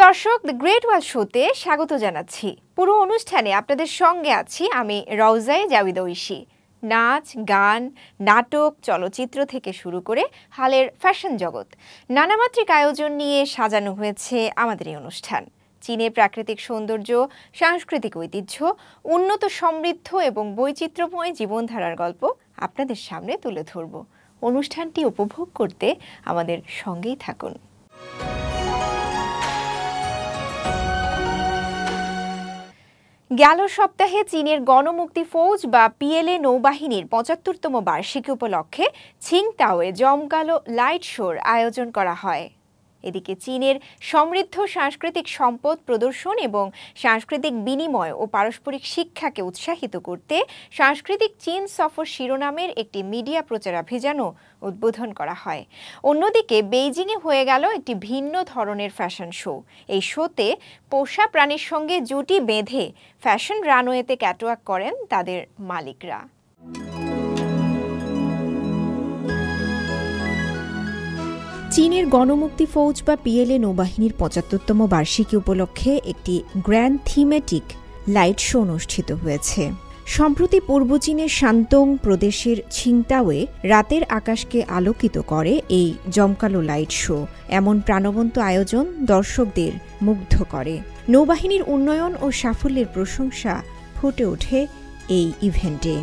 দর্শক, the great ওয়াল শোতে স্বাগত জানাচ্ছি। পুরো অনুষ্ঠানে আপনাদের সঙ্গে আছি আমি রওজায়ে জাওয়িদ ঐশী। নাচ, গান, নাটক, চলচ্চিত্র থেকে শুরু করে হালের ফ্যাশন জগৎ, নানামাত্রিক আয়োজন নিয়ে সাজানো হয়েছে আমাদের এই অনুষ্ঠান। চীনের প্রাকৃতিক সৌন্দর্য, সাংস্কৃতিক ঐতিহ্য, উন্নত সমৃদ্ধ এবং বৈচিত্র্যময় জীবনধারার গল্প আপনাদের সামনে তুলে ধরব। অনুষ্ঠানটি উপভোগ করতে আমাদের সঙ্গেই থাকুন। গেল সপ্তাহে চীনের গণমুক্তি ফৌজ বা পিএলএ নৌবাহিনীর ৭৫তম বার্ষিকী উপলক্ষে ছিংতাওয়ে জমকালো লাইট শোর আয়োজন করা হয়। এদিকে চীনের সমৃদ্ধ সাংস্কৃতিক সম্পদ প্রদর্শন এবং সাংস্কৃতিক বিনিময় ও পারস্পরিক শিক্ষাকে উৎসাহিত করতে সাংস্কৃতিক চীন সফর শিরোনামের একটি মিডিয়া প্রচারাভিযানও উদ্বোধন করা হয়। অন্যদিকে বেইজিংয়ে হয়ে গেল একটি ভিন্ন ধরনের ফ্যাশন শো। এই শোতে পোষা প্রাণীর সঙ্গে জুটি বেঁধে ফ্যাশন রানওয়েতে ক্যাটওয়াক করেন তাদের মালিকরা। চীনের গণমুক্তি ফৌজ বা পিএলএ নৌবাহিনীর ৭৫তম বার্ষিকী উপলক্ষে একটি গ্র্যান্ড থিমেটিক লাইট শো অনুষ্ঠিত হয়েছে। সম্প্রতি পূর্ব চীনের শান্তং প্রদেশের ছিংতাওয়ে রাতের আকাশকে আলোকিত করে এই জমকালো লাইট শো। এমন প্রাণবন্ত আয়োজন দর্শকদের মুগ্ধ করে। নৌবাহিনীর উন্নয়ন ও সাফল্যের প্রশংসা ফুটে ওঠে এই ইভেন্টে।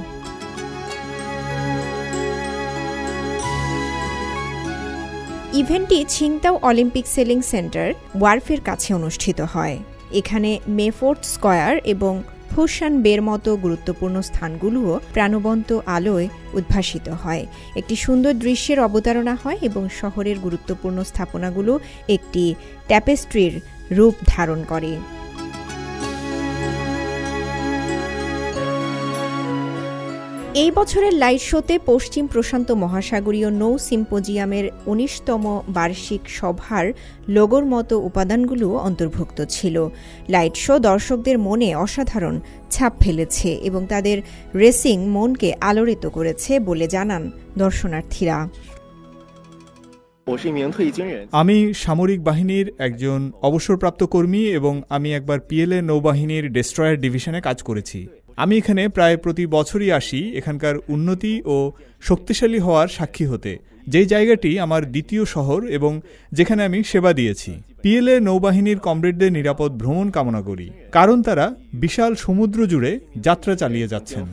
ইভেন্টটি ছিংতাও অলিম্পিক সেলিং সেন্টার ওয়ার্ফের কাছে অনুষ্ঠিত হয়। এখানে মেফোর্ট স্কয়ার এবং ফুশান বের মতো গুরুত্বপূর্ণ স্থানগুলোও প্রাণবন্ত আলোয় উদ্ভাসিত হয়। একটি সুন্দর দৃশ্যের অবতারণা হয় এবং শহরের গুরুত্বপূর্ণ স্থাপনাগুলো একটি ট্যাপেস্ট্রির রূপ ধারণ করে। এই বছরের লাইট শোতে পশ্চিম প্রশান্ত মহাসাগরীয় নৌ সিম্পোজিয়ামের ১৯তম বার্ষিক সভার লোগোর মতো উপাদানগুলো অন্তর্ভুক্ত ছিল। লাইট শো দর্শকদের মনে অসাধারণ ছাপ ফেলেছে এবং তাদের রেসিং মনকে আলোড়িত করেছে বলে জানান দর্শনার্থীরা। আমি সামরিক বাহিনীর একজন অবসরপ্রাপ্ত কর্মী এবং আমি একবার পিএলএ নৌবাহিনীর ডেস্ট্রয়ার ডিভিশনে কাজ করেছি। আমি এখানে প্রায় প্রতি বছরই আসি এখানকার উন্নতি ও শক্তিশালী হওয়ার সাক্ষী হতে, যেই জায়গাটি আমার দ্বিতীয় শহর এবং যেখানে আমি সেবা দিয়েছি। পিএলএ নৌবাহিনীর কমরেডদের নিরাপদ ভ্রমণ কামনা করি, কারণ তারা বিশাল সমুদ্র জুড়ে যাত্রা চালিয়ে যাচ্ছেন।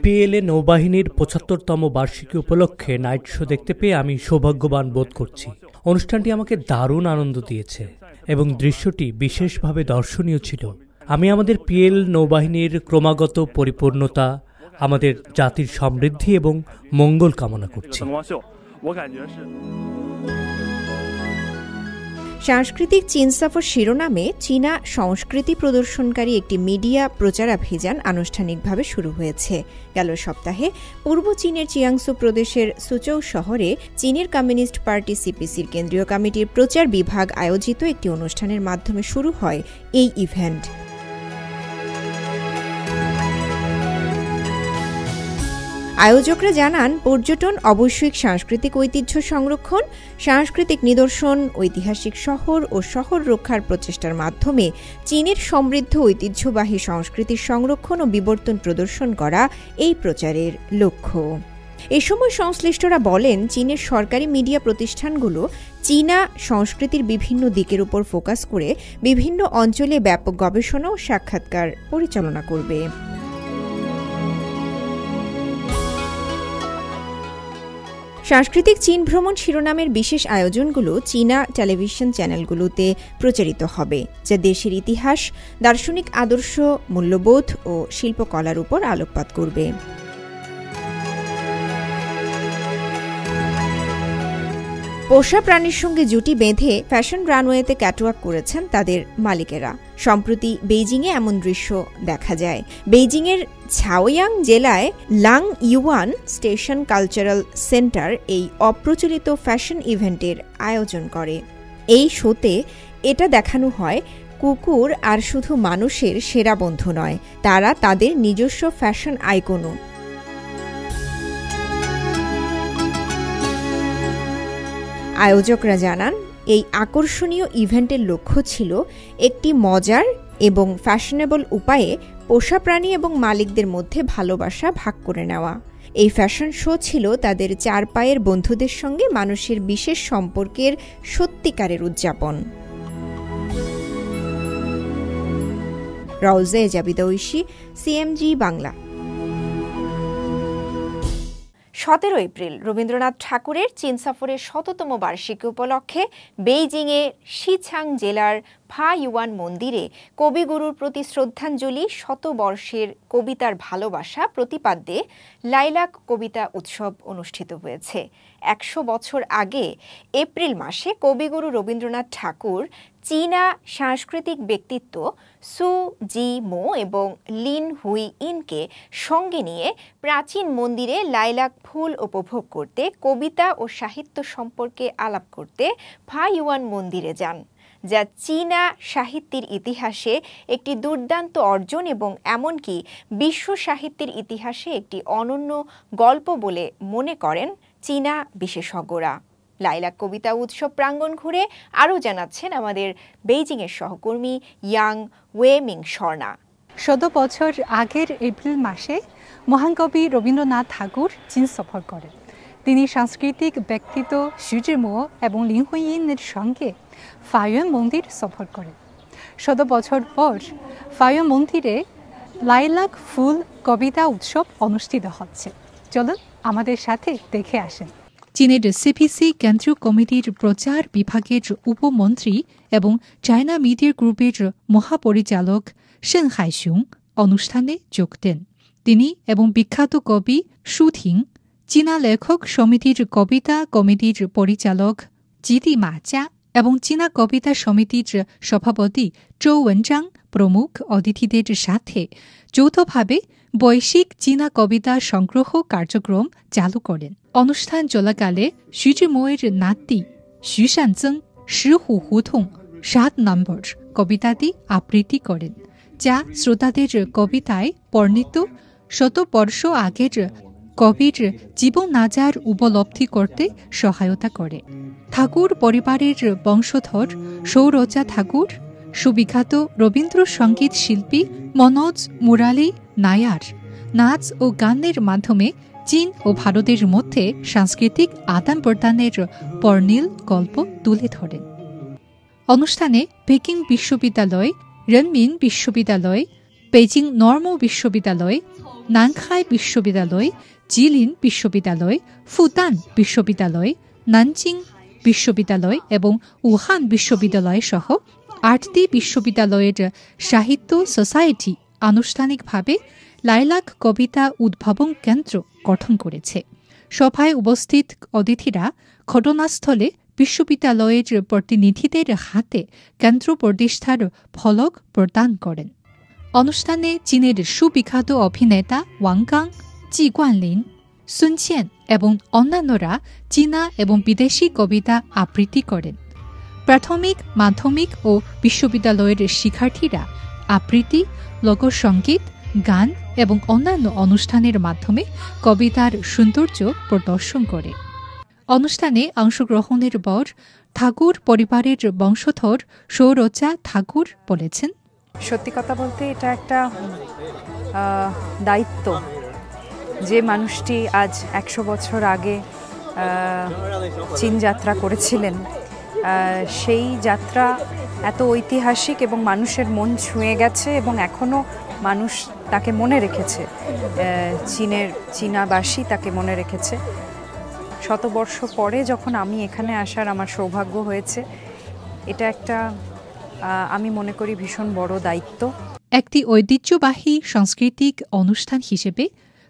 পিএলএ নৌবাহিনীর ৭৫তম বার্ষিকী উপলক্ষে নাইট শো দেখতে পেয়ে আমি সৌভাগ্যবান বোধ করছি। অনুষ্ঠানটি আমাকে দারুণ আনন্দ দিয়েছে এবং দৃশ্যটি বিশেষভাবে দর্শনীয় ছিল। আমি আমাদের পিএল নৌবাহিনীর ক্রমাগত পরিপূর্ণতা, আমাদের জাতির সমৃদ্ধি এবং মঙ্গল কামনা করছি। সাংস্কৃতিক চীন সফর শিরোনামে চীনা সংস্কৃতি প্রদর্শনকারী একটি মিডিয়া প্রচারাভিযান আনুষ্ঠানিকভাবে শুরু হয়েছে। গেল সপ্তাহে পূর্ব চীনের চিয়াংসু প্রদেশের সুচৌ শহরে চীনের কমিউনিস্ট পার্টি সিপিসির কেন্দ্রীয় কমিটির প্রচার বিভাগ আয়োজিত একটি অনুষ্ঠানের মাধ্যমে শুরু হয় এই ইভেন্ট। আয়োজকরা জানান, পর্যটন, অবশ্যই সাংস্কৃতিক ঐতিহ্য সংরক্ষণ, সাংস্কৃতিক নিদর্শন, ঐতিহাসিক শহর ও শহর রক্ষার প্রচেষ্টার মাধ্যমে চীনের সমৃদ্ধ ঐতিহ্যবাহী সংস্কৃতির সংরক্ষণ ও বিবর্তন প্রদর্শন করা এই প্রচারের লক্ষ্য। এ সময় সংশ্লিষ্টরা বলেন, চীনের সরকারি মিডিয়া প্রতিষ্ঠানগুলো চীনা সংস্কৃতির বিভিন্ন দিকের উপর ফোকাস করে বিভিন্ন অঞ্চলে ব্যাপক গবেষণা ও সাক্ষাৎকার পরিচালনা করবে। সাংস্কৃতিক চীন ভ্রমণ শিরোনামের বিশেষ আয়োজনগুলো চীনা টেলিভিশন চ্যানেলগুলোতে প্রচারিত হবে, যা দেশের ইতিহাস, দার্শনিক আদর্শ, মূল্যবোধ ও শিল্পকলার উপর আলোকপাত করবে। পোষা প্রাণীর সঙ্গে জুটি বেঁধে ফ্যাশন রানওয়েতে ক্যাটওয়াক করেছেন তাদের মালিকেরা। সম্প্রতি বেইজিংয়ে এমন দৃশ্য দেখা যায়। বেইজিংয়ের ছাওয়াং জেলায় lung yuan station cultural centre এই অপ্রচলিত ফ্যাশন ইভেন্টের আয়োজন করে। এই শোতে এটা দেখানো হয়, কুকুর আর শুধু মানুষের সেরা বন্ধু নয়, তারা তাদের নিজস্ব ফ্যাশন আইকনও। আয়োজকরা জানান, এই আকর্ষণীয় ইভেন্টের লক্ষ্য ছিল একটি মজার এবং ফ্যাশনেবল উপায়ে পোষা প্রাণী এবং মালিকদের মধ্যে ভালোবাসা ভাগ করে নেওয়া। এই ফ্যাশন শো ছিল তাদের চার পায়ের বন্ধুদের সঙ্গে মানুষের বিশেষ সম্পর্কের সত্যিকারের উদযাপন। রওজে জাবিদা ঐশী, সিএমজি বাংলা। 17 এপ্রিল রবীন্দ্রনাথ ঠাকুরের চীন সফরের ১০০তম বার্ষিকী উপলক্ষে বেইজিংয়ে শিছাং জেলার ফা ইউয়ান মন্দিরে কবিগুরুর প্রতি শ্রদ্ধাঞ্জলি শতবর্ষের কবিতার ভালোবাসা প্রতিপাদ্যে লাইলাক কবিতা উৎসব অনুষ্ঠিত হয়েছে। ১০০ বছর আগে এপ্রিল মাসে কবিগুরু রবীন্দ্রনাথ ঠাকুর চীনা সাংস্কৃতিক ব্যক্তিত্ব সু জি মো এবং লিন হুই ইনকে সঙ্গে নিয়ে প্রাচীন মন্দিরে লাইলাক ফুল উপভোগ করতে, কবিতা ও সাহিত্য সম্পর্কে আলাপ করতে ফা ইউয়ান মন্দিরে যান, যা চীনা সাহিত্যের ইতিহাসে একটি দুর্দান্ত অর্জন এবং এমনকি বিশ্ব সাহিত্যের ইতিহাসে একটি অনন্য গল্প বলে মনে করেন চীনা বিশেষজ্ঞরা। লাইলাক কবিতা উৎসব প্রাঙ্গণ ঘুরে আরও জানাচ্ছেন আমাদের বেইজিংয়ের সহকর্মী ইয়াং ওয়েমিং স্বর্ণা। ১০০ বছর আগের এপ্রিল মাসে মহান কবি রবীন্দ্রনাথ ঠাকুর চীন সফর করেন। তিনি সাংস্কৃতিক ব্যক্তিত্ব শু জি মো এবং লিন হুই ইনের সঙ্গে ফাইয়ুয়ান মন্দির সফর করেন। ১০০ বছর পর ফাইয়ুয়ান মন্দিরে লাইলাক ফুল কবিতা উৎসব অনুষ্ঠিত হচ্ছে। চলুন আমাদের সাথে দেখে আসেন। চীনের সিপিসি কেন্দ্রীয় কমিটির প্রচার বিভাগের উপমন্ত্রী এবং চায়না মিডিয়া গ্রুপের মহাপরিচালক সেন হাইসুং অনুষ্ঠানে যোগ দেন। তিনি এবং বিখ্যাত কবি শু থিং, চীনা লেখক সমিতির কবিতা কমিটির পরিচালক জিদি মাচা এবং চীনা কবিতা সমিতির সভাপতি চৌ ওয়েনজাং প্রমুখ অতিথিদের সাথে যৌথভাবে বৈশ্বিক চীনা কবিতা সংগ্রহ কার্যক্রম চালু করেন। অনুষ্ঠান চলাকালে শু জি মোয়ের নাতি শু শানজং 石虎胡同 7 নম্বর কবিতাটি আবৃত্তি করেন, যা শ্রোতাদের কবিতায় বর্ণিত শতবর্ষ আগের কবির জীবন নাজার উপলব্ধি করতে সহায়তা করে। ঠাকুর পরিবারের বংশধর সৌরজা ঠাকুর, সুবিখ্যাত রবীন্দ্রসঙ্গীত শিল্পী মনোজ মুরালি নায়ার নাচ ও গানের মাধ্যমে চীন ও ভারতের মধ্যে সাংস্কৃতিক আদান প্রদানের বর্ণিল গল্প তুলে ধরেন। অনুষ্ঠানে পেকিং বিশ্ববিদ্যালয়, রেনমিন বিশ্ববিদ্যালয়, বেজিং নর্ম বিশ্ববিদ্যালয়, নানখাই বিশ্ববিদ্যালয়, জিলিন বিশ্ববিদ্যালয়, ফুতান বিশ্ববিদ্যালয়, নানজিং বিশ্ববিদ্যালয় এবং উহান বিশ্ববিদ্যালয় সহ 8টি বিশ্ববিদ্যালয়ের সাহিত্য সোসাইটি আনুষ্ঠানিকভাবে লাইলাক কবিতা উদ্ভাবন কেন্দ্র গঠন করেছে। সভায় উপস্থিত অতিথিরা ঘটনাস্থলে বিশ্ববিদ্যালয়ের প্রতিনিধিদের হাতে কেন্দ্র প্রতিষ্ঠার ফলক প্রদান করেন। অনুষ্ঠানে চীনের সুবিখ্যাত অভিনেতা ওয়াং গাং, জি গুয়ানলিন, সুন ছেন এবং অন্যান্যরা চীনা এবং বিদেশি কবিতা আবৃত্তি করেন। প্রাথমিক, মাধ্যমিক ও বিশ্ববিদ্যালয়ের শিক্ষার্থীরা আবৃত্তি, লোকসঙ্গীত, গান এবং অন্যান্য অনুষ্ঠানের মাধ্যমে কবিতার সৌন্দর্য প্রদর্শন করে। অনুষ্ঠানে অংশগ্রহণের পর ঠাকুর পরিবারের বংশধর সৌরজা ঠাকুর বলেছেন, সত্যি কথা বলতে এটা একটা দায়িত্ব। যে মানুষটি আজ 100 বছর আগে চীন যাত্রা করেছিলেন, সেই যাত্রা এত ঐতিহাসিক এবং মানুষের মন ছুঁয়ে গেছে এবং এখনও মানুষ তাকে মনে রেখেছে, চীনাবাসী তাকে মনে রেখেছে। শতবর্ষ পরে যখন আমি এখানে আসার আমার সৌভাগ্য হয়েছে, এটা একটা আমি মনে করি ভীষণ বড় দায়িত্ব। একটি ঐতিহ্যবাহী সাংস্কৃতিক অনুষ্ঠান হিসেবে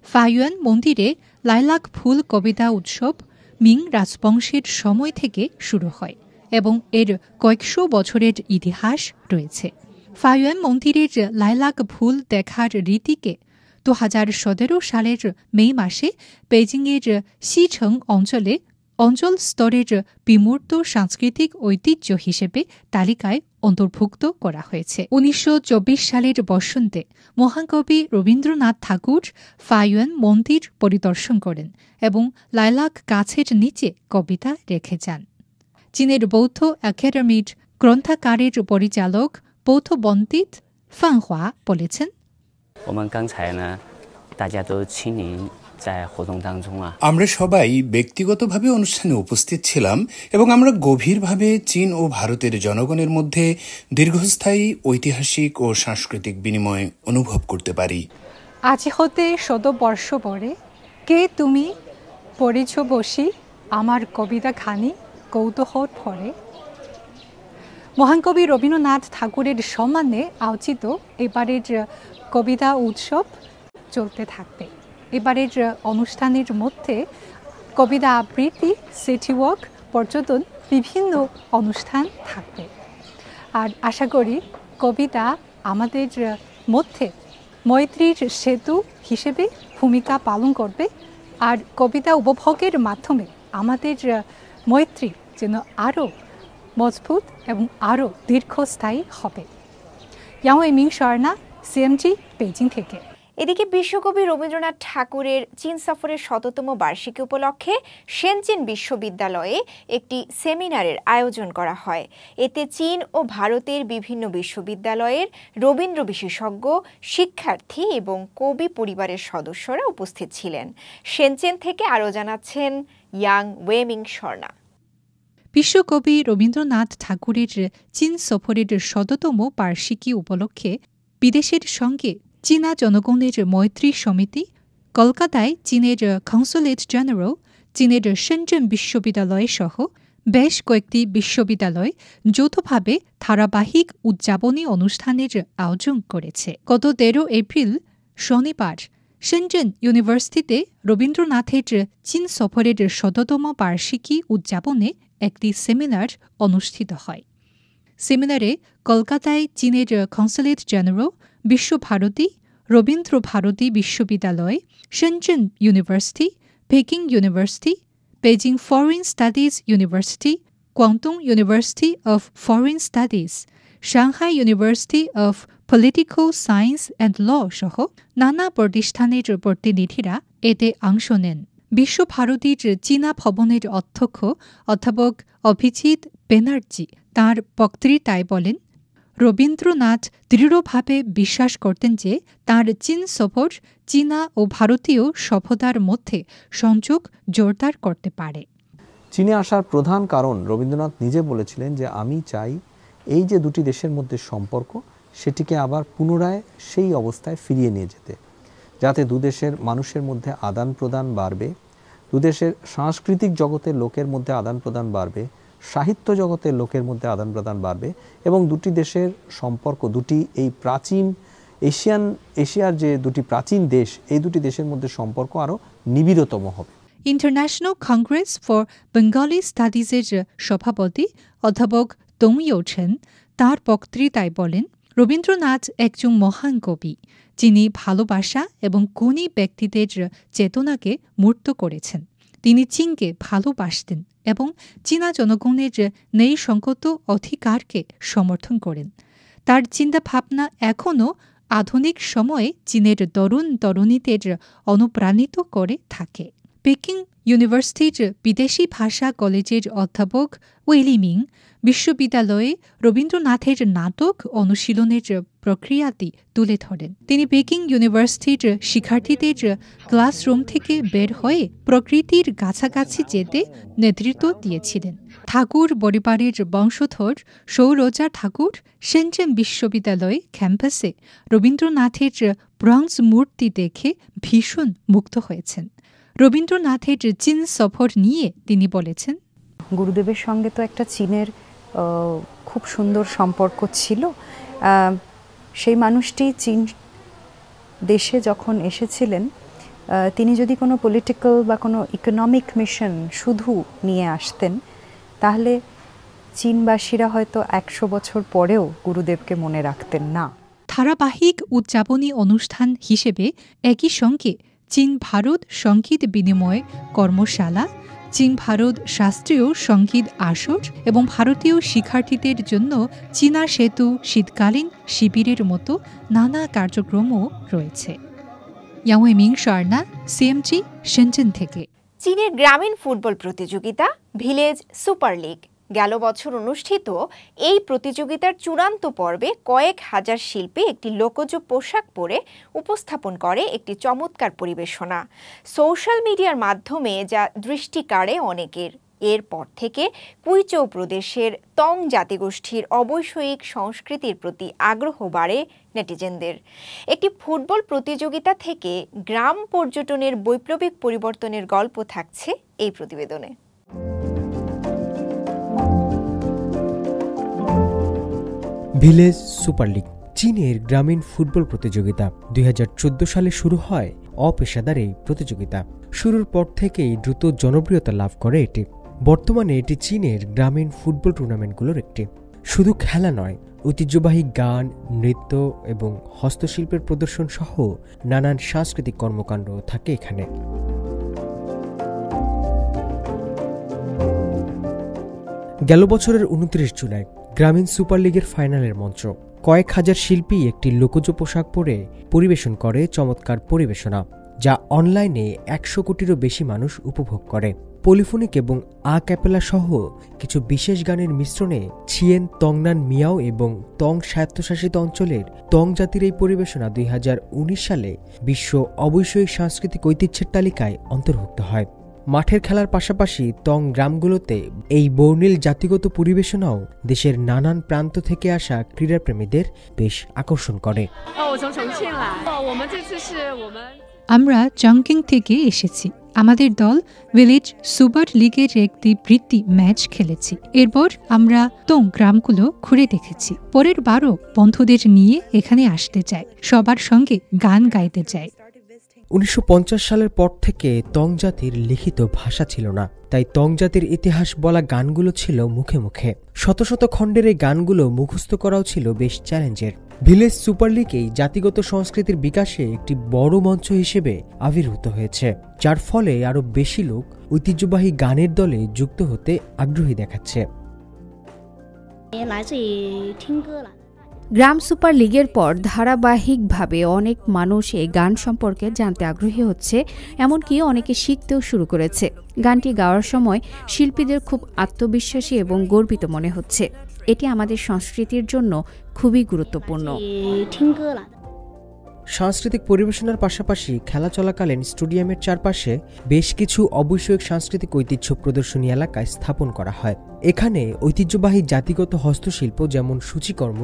ফাইয়ুয়ান মন্দিরে লাইলাক ফুল কবিতা উৎসব মিং রাজবংশের সময় থেকে শুরু হয় এবং এর কয়েকশো বছরের ইতিহাস রয়েছে। ফাইয়ুয়ান মন্দিরের লাইলাক ফুল দেখার রীতিকে 2017 সালের মে মাসে বেজিংয়ের শিছং অঞ্চলে অঞ্চল স্তরের বিমূর্ত সাংস্কৃতিক ঐতিহ্য হিসেবে তালিকায় অন্তর্ভুক্ত করা হয়েছে। 1924 সালের বসন্তে মহাকবি রবীন্দ্রনাথ ঠাকুর ফাইয়ুয়ান মন্দির পরিদর্শন করেন এবং লাইলাক গাছের নিচে কবিতা রেখে যান। চীনের বৌদ্ধ একাডেমির গ্রন্থাগারের পরিচালক বৌদ্ধ পণ্ডিত ফান হওয়া বলেছেন, আমরা সবাই ব্যক্তিগতভাবে অনুষ্ঠানে উপস্থিত ছিলাম এবং আমরা গভীরভাবে চীন ও ভারতের জনগণের মধ্যে দীর্ঘস্থায়ী ঐতিহাসিক ও সাংস্কৃতিক বিনিময় অনুভব করতে পারি। আজ হতে 100 বর্ষ পরে কে তুমি পড়েছ বসি আমার কবিতা খানি কৌতূহল ভরে। মহান কবি রবীন্দ্রনাথ ঠাকুরের সম্মানে আয়োজিত এবারের কবিতা উৎসব চলতে থাকবে। এবারের অনুষ্ঠানের মধ্যে কবিতা আবৃত্তি, সিটি ওয়াক, পর্যটন, বিভিন্ন অনুষ্ঠান থাকবে। আর আশা করি কবিতা আমাদের মধ্যে মৈত্রীর সেতু হিসেবে ভূমিকা পালন করবে। আর কবিতা উপভোগের মাধ্যমে আমাদের মৈত্রী যেন আরও মজবুত এবং আরও দীর্ঘস্থায়ী হবে। ইয়াংওয়েমিং শর্মা, সিএমজি, বেজিং থেকে। এদিকে বিশ্বকবি রবীন্দ্রনাথ ঠাকুরের চীন সফরের 100তম বার্ষিকী উপলক্ষে শেনচেন বিশ্ববিদ্যালয়ে একটি সেমিনারের আয়োজন করা হয়। এতে চীন ও ভারতের বিভিন্ন বিশ্ববিদ্যালয়ের রবীন্দ্র বিশেষজ্ঞ, শিক্ষার্থী এবং কবি পরিবারের সদস্যরা উপস্থিত ছিলেন। শেনচেন থেকে আরও জানাচ্ছেন ইয়াং ওয়েমিং শর্মা। বিশ্বকবি রবীন্দ্রনাথ ঠাকুরের চীন সফরের 100তম বার্ষিকী উপলক্ষে বিদেশের সঙ্গে চীনা জনগণের মৈত্রী সমিতি, কলকাতায় চীনের কনসুলেট জেনারেল, চীনের শেনচেন বিশ্ববিদ্যালয় সহ বেশ কয়েকটি বিশ্ববিদ্যালয় যৌথভাবে ধারাবাহিক উদযাপনী অনুষ্ঠানের আয়োজন করেছে। গত 13 এপ্রিল শনিবার শেনচেন ইউনিভার্সিটিতে রবীন্দ্রনাথের চীন সফরের 100তম বার্ষিকী উদযাপনে একটি সেমিনার অনুষ্ঠিত হয়। সেমিনারে কলকাতায় চীনের কনসুলেট জেনারেল, বিশ্বভারতী, রবীন্দ্র ভারতী বিশ্ববিদ্যালয়, Shenzhen university, Peking university, Beijing foreign studies university, Guangdong university of foreign studies, Shanghai university of political science and law সহ নানা প্রতিষ্ঠানের প্রতিনিধিরা এতে অংশ নেন। বিশ্বভারতীর চীনা ভবনের অধ্যক্ষ অধ্যাপক অভিজিৎ ব্যানার্জি তাঁর বক্তৃতায় বলেন, রবীন্দ্রনাথ দৃঢ়ভাবে বিশ্বাস করতেন যে তাঁর চীন সফর চীনা ও ভারতীয় সভ্যতার মধ্যে সংযোগ জোরদার করতে পারে। চীনে আসার প্রধান কারণ রবীন্দ্রনাথ নিজে বলেছিলেন যে আমি চাই এই যে দুটি দেশের মধ্যে সম্পর্ক সেটিকে আবার পুনরায় সেই অবস্থায় ফিরিয়ে নিয়ে যেতে, যাতে দুদেশের মানুষের মধ্যে আদান প্রদান বাড়বে, দুদেশের সাংস্কৃতিক জগতের লোকের মধ্যে আদান প্রদান বাড়বে, সাহিত্য জগতের লোকের মধ্যে আদান প্রদান বাড়বে এবং দুটি দেশের সম্পর্ক, দুটি এই প্রাচীন এশিয়ার যে দুটি প্রাচীন দেশ, এই দুটি দেশের মধ্যে সম্পর্ক আরও নিবিড়তম হবে। ইন্টারন্যাশনাল কংগ্রেস ফর বেঙ্গলি স্টাডিজের সভাপতি অধ্যাপক দং ইউছেন তাঁর বক্তৃতায় বলেন, রবীন্দ্রনাথ একজন মহান কবি, যিনি ভালোবাসা এবং গুণী ব্যক্তিদের চেতনাকে মূর্ত করেছেন। তিনি চীনকে ভালোবাসতেন এবং চীনা জনগণের ন্যায়সঙ্গত অধিকারকে সমর্থন করেন। তার চিন্তাভাবনা এখনও আধুনিক সময়ে চীনের তরুণ তরুণীদের অনুপ্রাণিত করে থাকে। পেকিং ইউনিভার্সিটির বিদেশি ভাষা কলেজের অধ্যাপক ওয়েলিমিং বিশ্ববিদ্যালয়ে রবীন্দ্রনাথের নাটক অনুশীলনের প্রক্রিয়াটি তুলে ধরেন। তিনি পেকিং ইউনিভার্সিটির শিক্ষার্থীদের ক্লাসরুম থেকে বের হয়ে প্রকৃতির কাছাকাছি যেতে নেতৃত্ব দিয়েছিলেন। ঠাকুর পরিবারের বংশধর সৌরজা ঠাকুর শেনচেন বিশ্ববিদ্যালয় ক্যাম্পাসে রবীন্দ্রনাথের ব্রোঞ্জ মূর্তি দেখে ভীষণ মুগ্ধ হয়েছেন। রবীন্দ্রনাথের চীন সফর নিয়ে তিনি বলেছেন, গুরুদেবের সঙ্গে তো একটা চীনের খুব সুন্দর সম্পর্ক ছিল। সেই মানুষটি চীন দেশে যখন এসেছিলেন, তিনি যদি কোনো পলিটিক্যাল বা কোনো ইকোনমিক মিশন শুধু নিয়ে আসতেন, তাহলে চীনবাসীরা হয়তো 100 বছর পরেও গুরুদেবকে মনে রাখতেন না। ধারাবাহিক উদযাপনী অনুষ্ঠান হিসেবে একই সঙ্গে চীন ভারত সঙ্গীত বিনিময় কর্মশালা, চীন ভারত শাস্ত্রীয় সঙ্গীত আসর এবং ভারতীয় শিক্ষার্থীদের জন্য চীনা সেতু শীতকালীন শিবিরের মতো নানা কার্যক্রমও রয়েছে। ইয়াংওয়েমিং শর্মা, সিএমজি, শেনচেন থেকে। চীনের গ্রামীণ ফুটবল প্রতিযোগিতা ভিলেজ সুপার লিগ গেল বছর অনুষ্ঠিত এই প্রতিযোগিতার চূড়ান্ত পর্বে কয়েক হাজার শিল্পী একটি লোকজ পোশাক পরে উপস্থাপন করে একটি চমৎকার পরিবেশনা। সোশ্যাল মিডিয়ার মাধ্যমে যা দৃষ্টি কাড়ে অনেকের। এরপর থেকে কুইচৌ প্রদেশের তং জাতিগোষ্ঠীর অবৈষয়িক সংস্কৃতির প্রতি আগ্রহ বাড়ে নেটিজেনদের। একটি ফুটবল প্রতিযোগিতা থেকে গ্রাম পর্যটনের বৈপ্লবিক পরিবর্তনের গল্প থাকছে এই প্রতিবেদনে। ভিলেজ সুপার লিগ চীনের গ্রামীণ ফুটবল প্রতিযোগিতা 2014 সালে শুরু হয় অপেশাদার এই প্রতিযোগিতা। শুরুর পর থেকেই দ্রুত জনপ্রিয়তা লাভ করে এটি। বর্তমানে এটি চীনের গ্রামীণ ফুটবল টুর্নামেন্টগুলোর একটি। শুধু খেলা নয়, ঐতিহ্যবাহী গান, নৃত্য এবং হস্তশিল্পের প্রদর্শন সহ নানান সাংস্কৃতিক কর্মকাণ্ড থাকে এখানে। গেল বছরের 29 জুলাই গ্রামীণ সুপার লিগের ফাইনালের মঞ্চ। কয়েক হাজার শিল্পী একটি লোকজ পোশাক পরে পরিবেশন করে চমৎকার পরিবেশনা, যা অনলাইনে 100 কোটিরও বেশি মানুষ উপভোগ করে। পলিফোনিক এবং আ ক্যাপেলা সহ কিছু বিশেষ গানের মিশ্রণে ছিয়েন তংনান মিয়াও এবং তং স্বায়ত্তশাসিত অঞ্চলের তং জাতির এই পরিবেশনা 2019 সালে বিশ্ব অবৈষয়িক সাংস্কৃতিক ঐতিহ্যের তালিকায় অন্তর্ভুক্ত হয়। মাঠের খেলার পাশাপাশি তং গ্রামগুলোতে এই বর্ণিল জাতিগত পরিবেশনাও দেশের নানান প্রান্ত থেকে আসা ক্রীড়াপ্রেমীদের বেশ আকর্ষণ করে। আমরা চংকিং থেকে এসেছি। আমাদের দল ভিলেজ সুপার লিগের একটি বৃত্তি ম্যাচ খেলেছি। এরপর আমরা তং গ্রামগুলো ঘুরে দেখেছি। পরের বারও বন্ধুদের নিয়ে এখানে আসতে চাই, সবার সঙ্গে গান গাইতে চাই। 1950 সালের পর থেকে তং জাতির লিখিত ভাষা ছিল না, তাই তং জাতির ইতিহাস বলা গানগুলো ছিল মুখে মুখে। শত শত খণ্ডের এই গানগুলো মুখস্থ করাও ছিল বেশ চ্যালেঞ্জের। ভিলেজ সুপার লিগ এই জাতিগত সংস্কৃতির বিকাশে একটি বড় মঞ্চ হিসেবে আবির্ভূত হয়েছে, যার ফলে আরও বেশি লোক ঐতিহ্যবাহী গানের দলে যুক্ত হতে আগ্রহী দেখাচ্ছে। গ্রাম সুপার লিগের পর ধারাবাহিকভাবে অনেক মানুষ এই গান সম্পর্কে জানতে আগ্রহী হচ্ছে, এমনকি অনেকে শিখতেও শুরু করেছে। গানটি গাওয়ার সময় শিল্পীদের খুব আত্মবিশ্বাসী এবং গর্বিত মনে হচ্ছে। এটি আমাদের সংস্কৃতির জন্য খুবই গুরুত্বপূর্ণ। সাংস্কৃতিক পরিবেশনার পাশাপাশি খেলা চলাকালীন স্টেডিয়ামের চারপাশে বেশ কিছু অবৈষয়িক সাংস্কৃতিক ঐতিহ্য প্রদর্শনী এলাকায় স্থাপন করা হয়। এখানে ঐতিহ্যবাহী জাতিগত হস্তশিল্প যেমন সূচিকর্ম,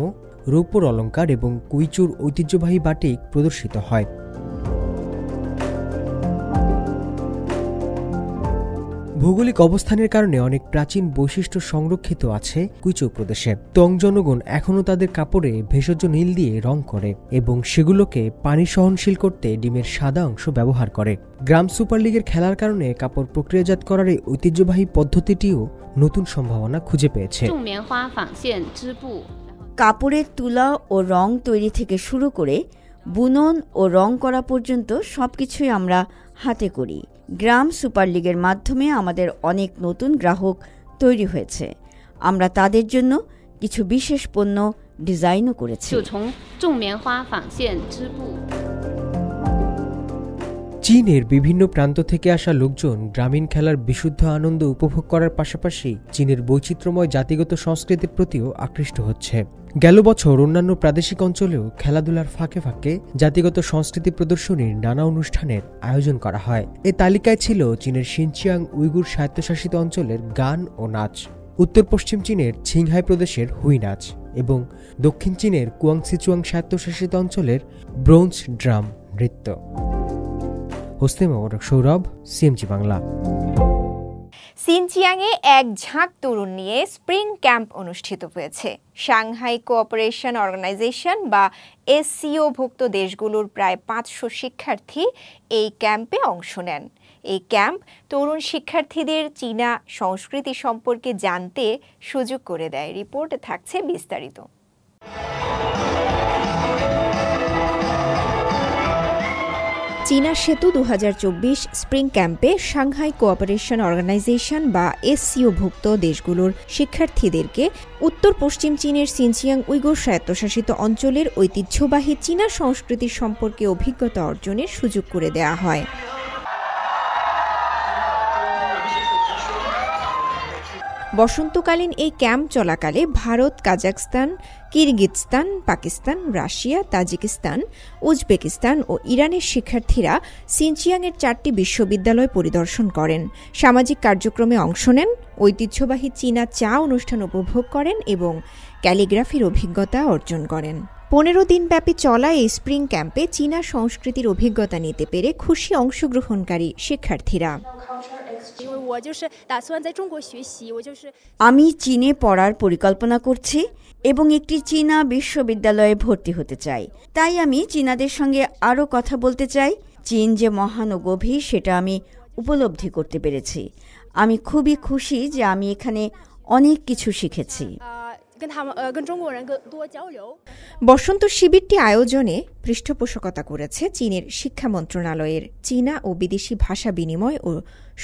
রৌপ্যর অলঙ্কার এবং কুইচুর ঐতিহ্যবাহী বাটিক প্রদর্শিত হয়। ভৌগোলিক অবস্থানের কারণে অনেক প্রাচীন বৈশিষ্ট্য সংরক্ষিত আছে কুইচৌ প্রদেশে। তং জনগণ এখনও তাদের কাপড়ে ভেষজ নীল দিয়ে রং করে এবং সেগুলোকে পানি সহনশীল করতে ডিমের সাদা অংশ ব্যবহার করে। গ্রাম সুপার লিগের খেলার কারণে কাপড় প্রক্রিয়াজাত করার এই ঐতিহ্যবাহী পদ্ধতিটিও নতুন সম্ভাবনা খুঁজে পেয়েছে। কাপড়ের তুলা ও রং তৈরি থেকে শুরু করে বুনন ও রং করা পর্যন্ত সবকিছুই আমরা হাতে করি। গ্রাম সুপার লিগের মাধ্যমে আমাদের অনেক নতুন গ্রাহক তৈরি হয়েছে। আমরা তাদের জন্য কিছু বিশেষ পণ্য ডিজাইনও করেছি। চীনের বিভিন্ন প্রান্ত থেকে আসা লোকজন গ্রামীণ খেলার বিশুদ্ধ আনন্দ উপভোগ করার পাশাপাশি চীনের বৈচিত্র্যময় জাতিগত সংস্কৃতির প্রতিও আকৃষ্ট হচ্ছে। গেল বছর অন্যান্য প্রাদেশিক অঞ্চলেও খেলাধুলার ফাঁকে ফাঁকে জাতিগত সংস্কৃতি প্রদর্শনীর নানা অনুষ্ঠানের আয়োজন করা হয়। এ তালিকায় ছিল চীনের সিনচিয়াং উইগুর স্বায়ত্তশাসিত অঞ্চলের গান ও নাচ, উত্তর পশ্চিম চীনের ছিংহাই প্রদেশের হুই নাচ এবং দক্ষিণ চীনের কুয়াংসিচুয়াং স্বায়ত্তশাসিত অঞ্চলের ব্রোঞ্জ ড্রাম নৃত্য। হোসনে মোবারক সৌরভ, সিএমজি বাংলা। সিনচিয়াংয়ে এক ঝাঁক তরুণ নিয়ে স্প্রিং ক্যাম্প অনুষ্ঠিত হয়েছে। সাংহাই কোঅপারেশন অর্গানাইজেশন বা এসসিও ভুক্ত দেশগুলোর প্রায় 500 শিক্ষার্থী এই ক্যাম্পে অংশ নেন। এই ক্যাম্প তরুণ শিক্ষার্থীদের চীনা সংস্কৃতি সম্পর্কে জানতে সুযোগ করে দেয়। রিপোর্টে থাকছে বিস্তারিত। চীনা সেতু 2024 স্প্রিং ক্যাম্পে সাংহাই কোঅপারেশন অর্গানাইজেশন বা এসসিও ভুক্ত দেশগুলোর শিক্ষার্থীদেরকে উত্তর পশ্চিম চীনের সিনচিয়াং উইগুর স্বায়ত্তশাসিত অঞ্চলের ঐতিহ্যবাহী চীনা সংস্কৃতি সম্পর্কে অভিজ্ঞতা অর্জনের সুযোগ করে দেওয়া হয়। বসন্তকালীন এই ক্যাম্প চলাকালে Bharat, Kazakhstan, Kyrgyzstan, Pakistan, Russia, Tajikistan, Uzbekistan ও ইরানের শিক্ষার্থীরা সিনচিয়াংয়ের 4টি বিশ্ববিদ্যালয় পরিদর্শন করেন, সামাজিক কার্যক্রমে অংশ নেন, ঐতিহ্যবাহী চীনা চা অনুষ্ঠান উপভোগ করেন এবং ক্যালিগ্রাফির অভিজ্ঞতা অর্জন করেন। 15 দিনব্যাপী চলা এই স্প্রিং ক্যাম্পে চীনা সংস্কৃতির অভিজ্ঞতা নিতে পেরে খুশি অংশগ্রহণকারী শিক্ষার্থীরা। আমি চীনে পড়ার পরিকল্পনা করছি এবং একটি চীনা বিশ্ববিদ্যালয়ে ভর্তি হতে চাই। তাই আমি চীনাদের সঙ্গে আরও কথা বলতে চাই। চীন যে মহান ও গভীর সেটা আমি উপলব্ধি করতে পেরেছি। আমি খুবই খুশি যে আমি এখানে অনেক কিছু শিখেছি। বসন্ত শিবিরটি আয়োজনে পৃষ্ঠপোষকতা করেছে চীনের শিক্ষা মন্ত্রণালয়ের চীনা ও বিদেশি ভাষা বিনিময় ও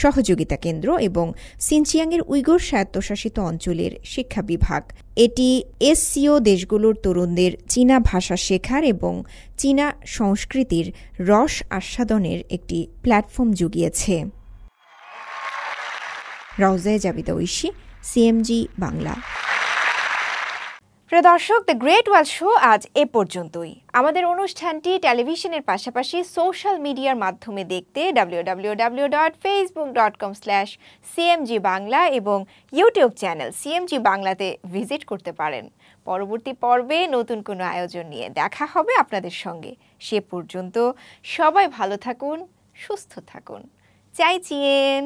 সহযোগিতা কেন্দ্র এবং সিনচিয়াংয়ের উইগুর স্বায়ত্তশাসিত অঞ্চলের শিক্ষা বিভাগ। এটি এসসিও দেশগুলোর তরুণদের চীনা ভাষা শেখার এবং চীনা সংস্কৃতির রস আস্বাদনের একটি প্ল্যাটফর্ম জুগিয়েছে। রওজায়ে জাবিদা ঐশী, সিএমজি বাংলা। প্রিয় দর্শক, দ্য গ্রেট ওয়াল শো আজ এ পর্যন্তই। আমাদের অনুষ্ঠানটি টেলিভিশনের পাশাপাশি সোশ্যাল মিডিয়ার মাধ্যমে দেখতে www.facebook.com/cmg বাংলা এবং ইউটিউব চ্যানেল সিএমজি বাংলাতে ভিজিট করতে পারেন। পরবর্তী পর্বে নতুন কোনো আয়োজন নিয়ে দেখা হবে আপনাদের সঙ্গে। সে পর্যন্ত সবাই ভালো থাকুন, সুস্থ থাকুন। চাই চিয়েন।